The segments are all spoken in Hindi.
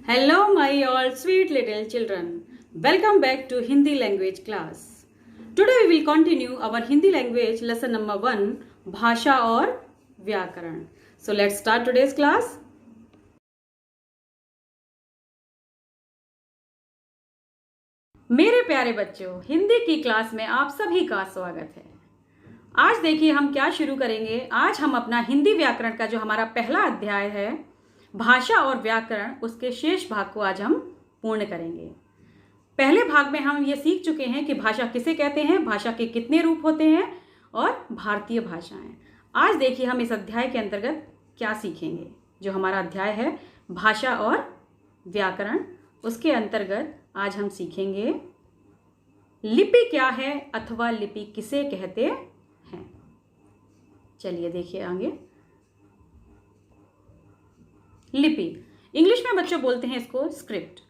Hello, my all sweet little children. Welcome back to Hindi language class. Today we will continue our Hindi language lesson number 1, भाषा और व्याकरण. So let's start today's class. मेरे प्यारे बच्चों, हिंदी की क्लास में आप सभी का स्वागत है. आज देखिए हम क्या शुरू करेंगे. आज हम अपना हिंदी व्याकरण का जो हमारा पहला अध्याय है, भाषा और व्याकरण, उसके शेष भाग को आज हम पूर्ण करेंगे. पहले भाग में हम ये सीख चुके हैं कि भाषा किसे कहते हैं, भाषा के कितने रूप होते हैं और भारतीय भाषाएं. आज देखिए हम इस अध्याय के अंतर्गत क्या सीखेंगे. जो हमारा अध्याय है भाषा और व्याकरण, उसके अंतर्गत आज हम सीखेंगे लिपि क्या है अथवा लिपि किसे कहते हैं. चलिए देखिए आगे. लिपि, इंग्लिश में बच्चों बोलते हैं इसको स्क्रिप्ट.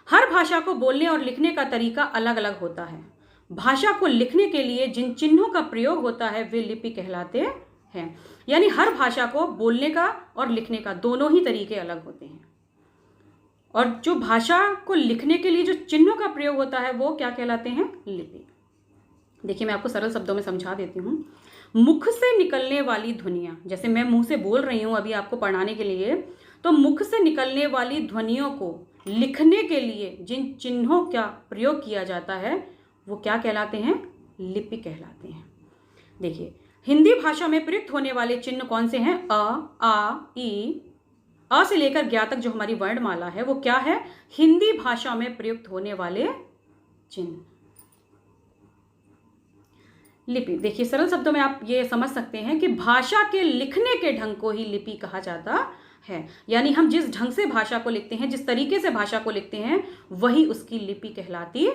हर भाषा को बोलने और लिखने का तरीका अलग अलग होता है. भाषा को लिखने के लिए जिन चिन्हों का प्रयोग होता है वे लिपि कहलाते हैं. यानी हर भाषा को बोलने का और लिखने का दोनों ही तरीके अलग होते हैं. और जो भाषा को लिखने के लिए जो चिन्हों का प्रयोग होता है वो क्या कहलाते हैं, लिपि. देखिए मैं आपको सरल शब्दों में समझा देती हूँ. मुख से निकलने वाली ध्वनियाँ, जैसे मैं मुंह से बोल रही हूँ अभी आपको पढ़ाने के लिए, तो मुख से निकलने वाली ध्वनियों को लिखने के लिए जिन चिन्हों का प्रयोग किया जाता है वो क्या कहलाते हैं, लिपि कहलाते हैं. देखिए हिंदी भाषा में प्रयुक्त होने वाले चिन्ह कौन से हैं. अ, आ, ई, अ से लेकर ज्ञ तक जो हमारी वर्णमाला है वो क्या है, हिंदी भाषा में प्रयुक्त होने वाले चिन्ह. लिपि, देखिए सरल शब्दों में आप ये समझ सकते हैं कि भाषा के लिखने के ढंग को ही लिपि कहा जाता है. यानी हम जिस ढंग से भाषा को लिखते हैं, जिस तरीके से भाषा को लिखते हैं, वही उसकी लिपि कहलाती है.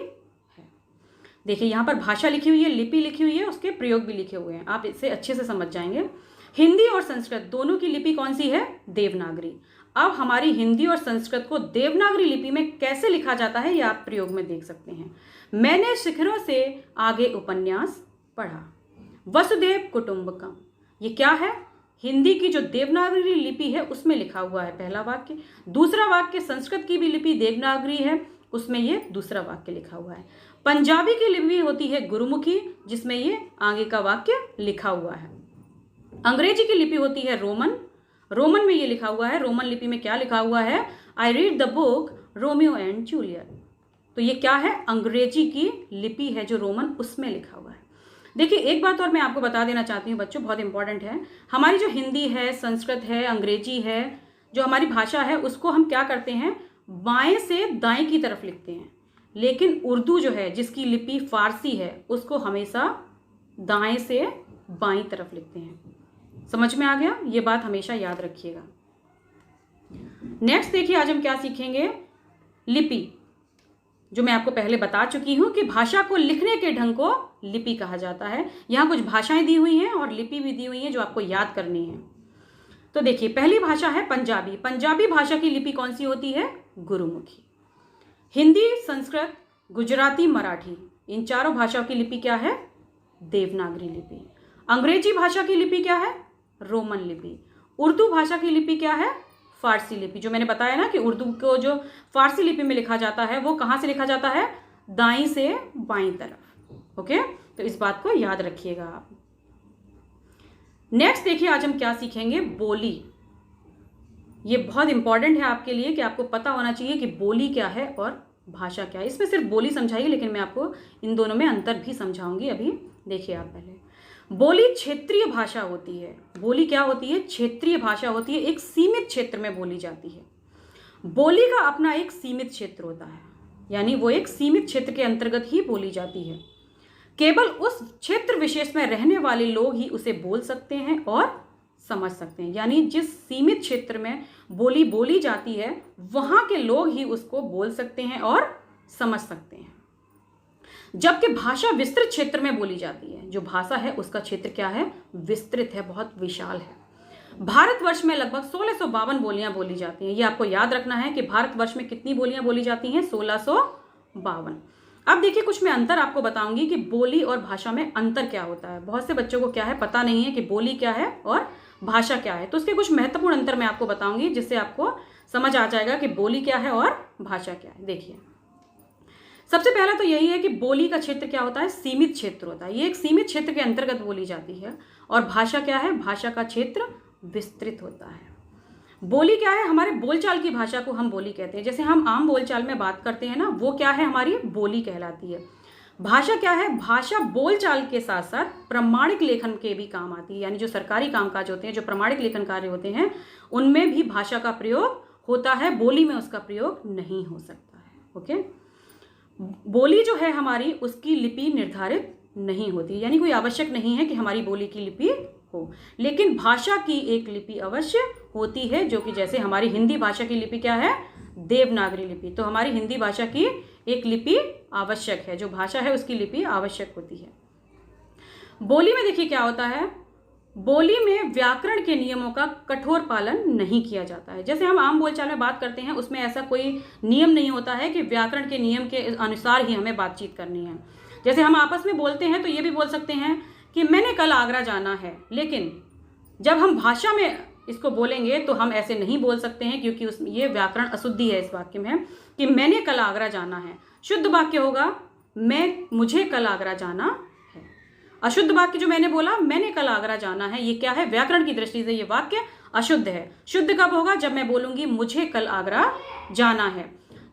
देखिए यहाँ पर भाषा लिखी हुई है, लिपि लिखी हुई है, उसके प्रयोग भी लिखे हुए हैं. आप इसे अच्छे से समझ जाएंगे. हिंदी और संस्कृत दोनों की लिपि कौन सी है, देवनागरी. अब हमारी हिंदी और संस्कृत को देवनागरी लिपि में कैसे लिखा जाता है ये आप प्रयोग में देख सकते हैं. मैंने शिखरों से आगे उपन्यास पढ़ा. वसुदेव कुटुंबकम, ये क्या है, हिंदी की जो देवनागरी लिपि है उसमें लिखा हुआ है पहला वाक्य. दूसरा वाक्य संस्कृत की भी लिपि देवनागरी है, उसमें ये दूसरा वाक्य लिखा हुआ है. पंजाबी की लिपि होती है गुरुमुखी, जिसमें ये आगे का वाक्य लिखा हुआ है. अंग्रेजी की लिपि होती है रोमन, रोमन में ये लिखा हुआ है. रोमन लिपि में क्या लिखा हुआ है, I read the book Romeo and Juliet. तो ये क्या है, अंग्रेजी की लिपि है जो रोमन, उसमें लिखा हुआ है. देखिए एक बात और मैं आपको बता देना चाहती हूँ बच्चों, बहुत इंपॉर्टेंट है. हमारी जो हिंदी है, संस्कृत है, अंग्रेजी है, जो हमारी भाषा है, उसको हम क्या करते हैं, बाएं से दाएं की तरफ लिखते हैं. लेकिन उर्दू जो है, जिसकी लिपि फारसी है, उसको हमेशा दाएं से बाईं तरफ लिखते हैं. समझ में आ गया, ये बात हमेशा याद रखिएगा. नेक्स्ट देखिए आज हम क्या सीखेंगे. लिपि, जो मैं आपको पहले बता चुकी हूं कि भाषा को लिखने के ढंग को लिपि कहा जाता है. यहाँ कुछ भाषाएं दी हुई हैं और लिपि भी दी हुई है जो आपको याद करनी है. तो देखिए पहली भाषा है पंजाबी. पंजाबी भाषा की लिपि कौन सी होती है, गुरुमुखी. हिंदी, संस्कृत, गुजराती, मराठी, इन चारों भाषाओं की लिपि क्या है, देवनागरी लिपि. अंग्रेजी भाषा की लिपि क्या है, रोमन लिपि. उर्दू भाषा की लिपि क्या है, फारसी लिपि. जो मैंने बताया ना कि उर्दू को जो फारसी लिपि में लिखा जाता है वो कहाँ से लिखा जाता है, दाईं से बाईं तरफ. ओके, तो इस बात को याद रखिएगा आप. नेक्स्ट देखिए आज हम क्या सीखेंगे, बोली. ये बहुत इंपॉर्टेंट है आपके लिए कि आपको पता होना चाहिए कि बोली क्या है और भाषा क्या है. इसमें सिर्फ बोली समझाइए, लेकिन मैं आपको इन दोनों में अंतर भी समझाऊंगी. अभी देखिए आप पहले, बोली क्षेत्रीय भाषा होती है. बोली क्या होती है, क्षेत्रीय भाषा होती है. एक सीमित क्षेत्र में बोली जाती है. बोली का अपना एक सीमित क्षेत्र होता है, यानी वो एक सीमित क्षेत्र के अंतर्गत ही बोली जाती है. केवल उस क्षेत्र विशेष में रहने वाले लोग ही उसे बोल सकते हैं और समझ सकते हैं. यानी जिस सीमित क्षेत्र में बोली बोली जाती है वहां के लोग ही उसको बोल सकते हैं और समझ सकते हैं. जबकि भाषा विस्तृत क्षेत्र में बोली जाती है. जो भाषा है उसका क्षेत्र क्या है, विस्तृत है, बहुत विशाल है. भारतवर्ष में लगभग 1652 बोलियां बोली जाती हैं. ये आपको याद रखना है कि भारतवर्ष में कितनी बोलियां बोली जाती हैं, 1652. अब देखिए कुछ मैं अंतर आपको बताऊंगी कि बोली और भाषा में अंतर क्या होता है. बहुत से बच्चों को क्या है, पता नहीं है कि बोली क्या है और भाषा क्या है. तो उसके कुछ महत्वपूर्ण अंतर मैं आपको बताऊंगी जिससे आपको समझ आ जाएगा कि बोली क्या है और भाषा क्या है। देखिए, सबसे पहला तो यही है कि बोली का क्षेत्र क्या होता है, सीमित क्षेत्र होता है। ये एक सीमित क्षेत्र के अंतर्गत बोली जाती है। और भाषा क्या है, भाषा का क्षेत्र विस्तृत होता है। बोली क्या है, हमारे बोलचाल की भाषा को हम बोली कहते हैं। जैसे हम आम बोलचाल में बात करते हैं ना, वो क्या है, हमारी बोली कहलाती है। भाषा क्या है, भाषा बोलचाल के साथ साथ प्रमाणिक लेखन के भी काम आती है। यानी जो सरकारी कामकाज होते हैं, जो प्रमाणिक लेखन कार्य होते हैं, उनमें भी भाषा का प्रयोग होता है। बोली में उसका प्रयोग नहीं हो सकता है। ओके, बोली जो है हमारी, उसकी लिपि निर्धारित नहीं होती, यानी कोई आवश्यक नहीं है कि हमारी बोली की लिपि हो। लेकिन भाषा की एक लिपि अवश्य होती है, जो कि जैसे हमारी हिंदी भाषा की लिपि क्या है, देवनागरी लिपि। तो हमारी हिंदी भाषा की एक लिपि आवश्यक है, जो भाषा है उसकी लिपि आवश्यक होती है। बोली में देखिए क्या होता है, बोली में व्याकरण के नियमों का कठोर पालन नहीं किया जाता है। जैसे हम आम बोलचाल में बात करते हैं, उसमें ऐसा कोई नियम नहीं होता है कि व्याकरण के नियम के अनुसार ही हमें बातचीत करनी है। जैसे हम आपस में बोलते हैं तो ये भी बोल सकते हैं कि मैंने कल आगरा जाना है, लेकिन जब हम भाषा में इसको बोलेंगे तो हम ऐसे नहीं बोल सकते हैं, क्योंकि उसमें ये व्याकरण अशुद्धि है इस वाक्य में कि मैंने कल आगरा जाना है। शुद्ध वाक्य होगा मुझे कल आगरा जाना है। अशुद्ध वाक्य जो मैंने बोला, मैंने कल आगरा जाना है, ये क्या है, व्याकरण की दृष्टि से ये वाक्य अशुद्ध है। शुद्ध कब होगा, जब मैं बोलूंगी मुझे कल आगरा जाना है।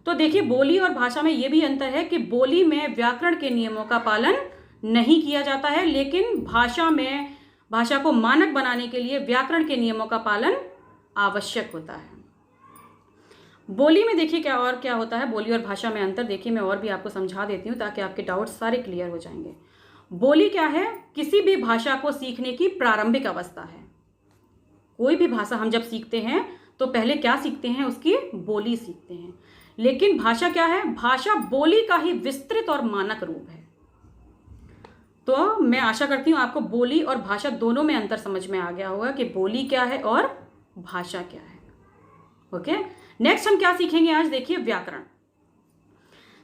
तो देखिए, बोली और भाषा में ये भी अंतर है कि बोली में व्याकरण के नियमों का पालन नहीं किया जाता है, लेकिन भाषा में भाषा को मानक बनाने के लिए व्याकरण के नियमों का पालन आवश्यक होता है। बोली में देखिए क्या होता है, बोली और भाषा में अंतर देखिए, मैं और भी आपको समझा देती हूँ ताकि आपके डाउट्स सारे क्लियर हो जाएंगे। बोली क्या है, किसी भी भाषा को सीखने की प्रारंभिक अवस्था है। कोई भी भाषा हम जब सीखते हैं तो पहले क्या सीखते हैं, उसकी बोली सीखते हैं। लेकिन भाषा क्या है, भाषा बोली का ही विस्तृत और मानक रूप है। तो मैं आशा करती हूँ आपको बोली और भाषा दोनों में अंतर समझ में आ गया होगा कि बोली क्या है और भाषा क्या है। ओके, नेक्स्ट हम क्या सीखेंगे आज, देखिए व्याकरण।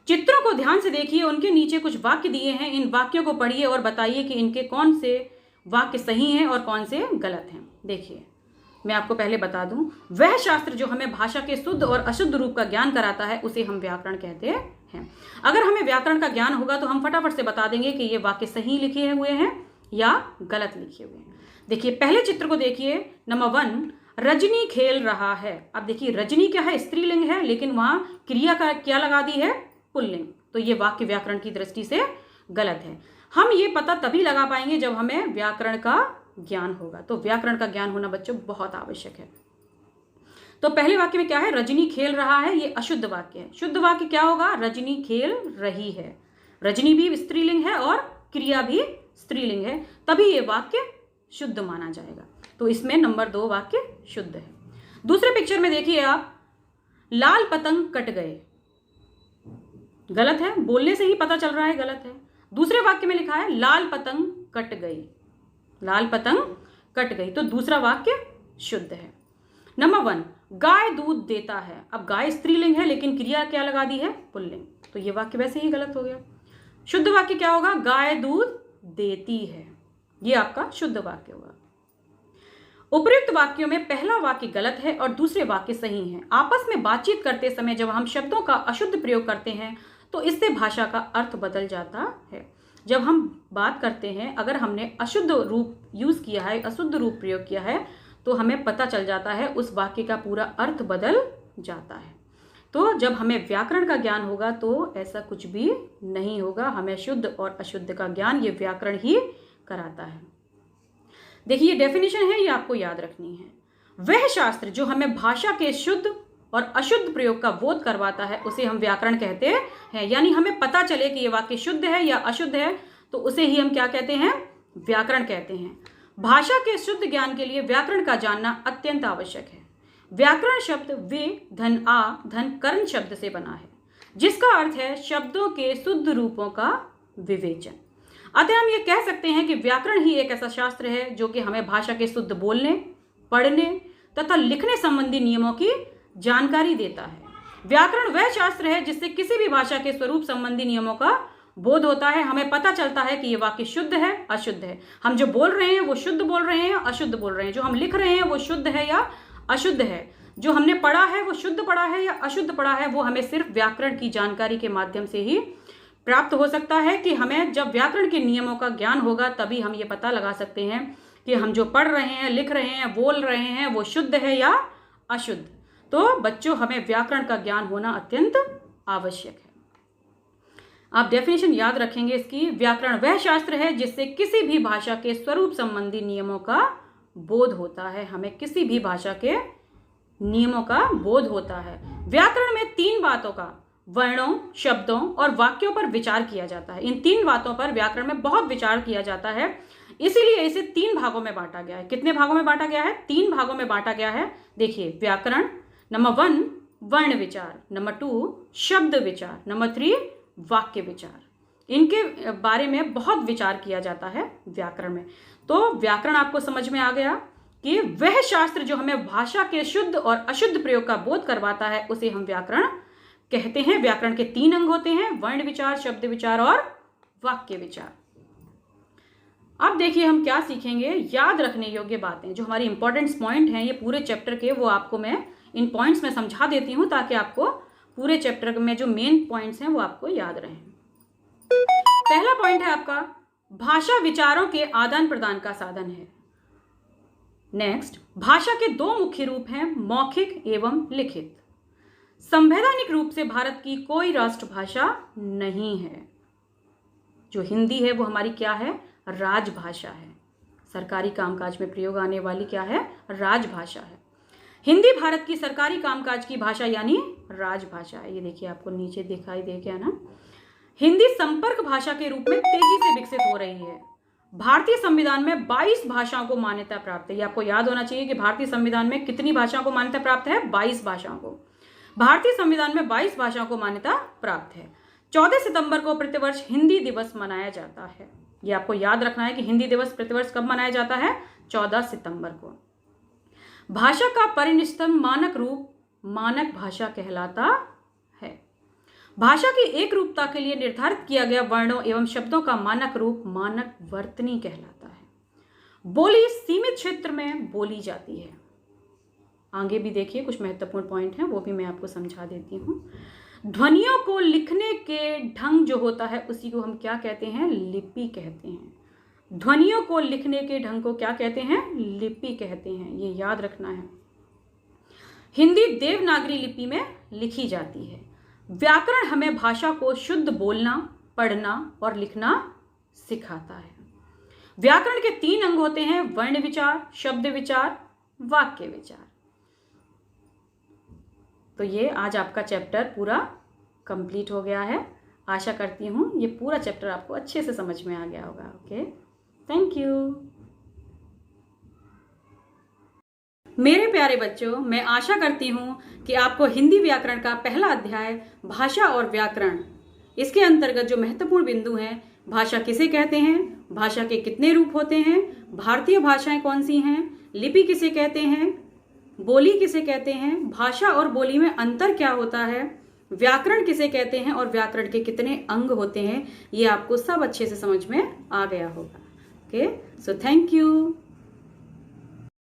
चित्रों को ध्यान से देखिए, उनके नीचे कुछ वाक्य दिए हैं। इन वाक्यों को पढ़िए और बताइए कि इनके कौन से वाक्य सही हैं और कौन से गलत हैं। देखिए, मैं आपको पहले बता दूं, वह शास्त्र जो हमें भाषा के शुद्ध और अशुद्ध रूप का ज्ञान कराता है, उसे हम व्याकरण कहते हैं। अगर हमें व्याकरण का ज्ञान होगा तो हम फटाफट से बता देंगे कि ये वाक्य सही लिखे हुए हैं या गलत लिखे हुए हैं। देखिए, पहले चित्र को देखिए, नंबर 1, रजनी खेल रहा है। अब देखिए, रजनी क्या है, स्त्रीलिंग है, लेकिन वहां क्रिया का क्या लगा दी है, पुल्लिंग। तो ये वाक्य व्याकरण की दृष्टि से गलत है। हम ये पता तभी लगा पाएंगे जब हमें व्याकरण का ज्ञान होगा। तो व्याकरण का ज्ञान होना बच्चों बहुत आवश्यक है। तो पहले वाक्य में क्या है, रजनी खेल रहा है, ये अशुद्ध वाक्य है। शुद्ध वाक्य क्या होगा, रजनी खेल रही है। रजनी भी स्त्रीलिंग है और क्रिया भी स्त्रीलिंग है, तभी ये वाक्य शुद्ध माना जाएगा। तो इसमें नंबर 2 वाक्य शुद्ध है। दूसरे पिक्चर में देखिए आप, लाल पतंग कट गए, गलत है, बोलने से ही पता चल रहा है गलत है। दूसरे वाक्य में लिखा है लाल पतंग कट गई, लाल पतंग कट गई, तो दूसरा वाक्य शुद्ध है। नंबर 1, गाय दूध देता है। अब गाय स्त्रीलिंग है, लेकिन क्रिया क्या लगा दी है, पुल्लिंग, तो ये वाक्य वैसे ही गलत हो गया। शुद्ध वाक्य क्या होगा, गाय दूध देती है, ये आपका शुद्ध वाक्य होगा। उपर्युक्त वाक्यों में पहला वाक्य गलत है और दूसरे वाक्य सही हैं। आपस में बातचीत करते समय जब हम शब्दों का अशुद्ध प्रयोग करते हैं तो इससे भाषा का अर्थ बदल जाता है। जब हम बात करते हैं, अगर हमने अशुद्ध रूप यूज किया है, अशुद्ध रूप प्रयोग किया है, तो हमें पता चल जाता है, उस वाक्य का पूरा अर्थ बदल जाता है। तो जब हमें व्याकरण का ज्ञान होगा तो ऐसा कुछ भी नहीं होगा। हमें शुद्ध और अशुद्ध का ज्ञान ये व्याकरण ही कराता है। देखिए, ये डेफिनेशन है, ये आपको याद रखनी है। वह शास्त्र जो हमें भाषा के शुद्ध और अशुद्ध प्रयोग का बोध करवाता है, उसे हम व्याकरण कहते हैं। यानी हमें पता चले कि ये वाक्य शुद्ध है या अशुद्ध है, तो उसे ही हम क्या कहते हैं, व्याकरण कहते हैं। भाषा के शुद्ध ज्ञान के लिए व्याकरण का जानना अत्यंत आवश्यक है। व्याकरण शब्द वे धन आ धन कर्ण शब्द से बना है, जिसका अर्थ है शब्दों के शुद्ध रूपों का विवेचन। अतः हम ये कह सकते हैं कि व्याकरण ही एक ऐसा शास्त्र है जो कि हमें भाषा के शुद्ध बोलने, पढ़ने तथा लिखने संबंधी नियमों की जानकारी देता है। व्याकरण वह शास्त्र है जिससे किसी भी भाषा के स्वरूप संबंधी नियमों का बोध होता है। हमें पता चलता है कि ये वाक्य शुद्ध है, अशुद्ध है। हम जो बोल रहे हैं वो शुद्ध बोल रहे हैं, अशुद्ध बोल रहे हैं। जो हम लिख रहे हैं वो शुद्ध है या अशुद्ध है। जो हमने पढ़ा है वो शुद्ध पढ़ा है या अशुद्ध पढ़ा है, वो हमें सिर्फ व्याकरण की जानकारी के माध्यम से ही प्राप्त हो सकता है। कि हमें जब व्याकरण के नियमों का ज्ञान होगा तभी हम ये पता लगा सकते हैं कि हम जो पढ़ रहे हैं, लिख रहे हैं, बोल रहे हैं, वो शुद्ध है या अशुद्ध। तो बच्चों, हमें व्याकरण का ज्ञान होना अत्यंत आवश्यक है। आप डेफिनेशन याद रखेंगे इसकी। व्याकरण वह शास्त्र है जिससे किसी भी भाषा के स्वरूप संबंधी नियमों का बोध होता है। हमें किसी भी भाषा के नियमों का बोध होता है। व्याकरण में 3 बातों का, वर्णों, शब्दों और वाक्यों पर विचार किया जाता है। इन 3 बातों पर व्याकरण में बहुत विचार किया जाता है, इसीलिए इसे 3 भागों में बांटा गया है। कितने भागों में बांटा गया है? 3 भागों में बांटा गया है। देखिए, व्याकरण नंबर 1 वर्ण विचार, नंबर 2 शब्द विचार, नंबर 3 वाक्य विचार। इनके बारे में बहुत विचार किया जाता है व्याकरण में। तो व्याकरण आपको समझ में आ गया कि वह शास्त्र जो हमें भाषा के शुद्ध और अशुद्ध प्रयोग का बोध करवाता है, उसे हम व्याकरण कहते हैं। व्याकरण के 3 अंग होते हैं, वर्ण विचार, शब्द विचार और वाक्य विचार। अब देखिए हम क्या सीखेंगे। याद रखने योग्य बातें, जो हमारी इंपॉर्टेंट पॉइंट हैं ये पूरे चैप्टर के, वो आपको मैं इन पॉइंट्स में समझा देती हूं ताकि आपको पूरे चैप्टर में जो मेन पॉइंट्स हैं वो आपको याद रहें। पहला पॉइंट है आपका, भाषा विचारों के आदान प्रदान का साधन है। नेक्स्ट, भाषा के 2 मुख्य रूप हैं, मौखिक एवं लिखित। संवैधानिक रूप से भारत की कोई राष्ट्रभाषा नहीं है। जो हिंदी है वो हमारी क्या है? राजभाषा है। सरकारी कामकाज में प्रयोग आने वाली क्या है? राजभाषा है। हिंदी भारत की सरकारी कामकाज की भाषा यानी राजभाषा है। ये देखिए आपको नीचे दिखाई दे गया ना। हिंदी संपर्क भाषा के रूप में तेजी से विकसित हो रही है। भारतीय संविधान में 22 भाषाओं को मान्यता प्राप्त है। ये आपको याद होना चाहिए कि भारतीय संविधान में कितनी भाषाओं को मान्यता प्राप्त है? 22 भाषाओं को। भारतीय संविधान में 22 भाषाओं को मान्यता प्राप्त है। 14 सितंबर को प्रतिवर्ष हिंदी दिवस मनाया जाता है। ये आपको याद रखना है कि हिंदी दिवस प्रतिवर्ष कब मनाया जाता है? 14 सितंबर को। भाषा का परिनिष्ठम मानक रूप मानक भाषा कहलाता है। भाषा की एक रूपता के लिए निर्धारित किया गया वर्णों एवं शब्दों का मानक रूप मानक वर्तनी कहलाता है। बोली सीमित क्षेत्र में बोली जाती है। आगे भी देखिए कुछ महत्वपूर्ण पॉइंट हैं, वो भी मैं आपको समझा देती हूँ। ध्वनियों को लिखने के ढंग जो होता है उसी को हम क्या कहते हैं? लिपि कहते हैं। ध्वनियों को लिखने के ढंग को क्या कहते हैं? लिपि कहते हैं। ये याद रखना है। हिंदी देवनागरी लिपि में लिखी जाती है। व्याकरण हमें भाषा को शुद्ध बोलना, पढ़ना और लिखना सिखाता है। व्याकरण के 3 अंग होते हैं, वर्ण विचार, शब्द विचार, वाक्य विचार। तो ये आज आपका चैप्टर पूरा कंप्लीट हो गया है। आशा करती हूँ ये पूरा चैप्टर आपको अच्छे से समझ में आ गया होगा। Okay, thank you. मेरे प्यारे बच्चों, मैं आशा करती हूँ कि आपको हिंदी व्याकरण का पहला अध्याय भाषा और व्याकरण, इसके अंतर्गत जो महत्वपूर्ण बिंदु हैं, भाषा किसे कहते हैं, भाषा के कितने रूप होते हैं, भारतीय भाषाएं कौन सी हैं, लिपि किसे कहते हैं, बोली किसे कहते हैं, भाषा और बोली में अंतर क्या होता है, व्याकरण किसे कहते हैं और व्याकरण के कितने अंग होते हैं, ये आपको सब अच्छे से समझ में आ गया होगा। Okay, so thank you.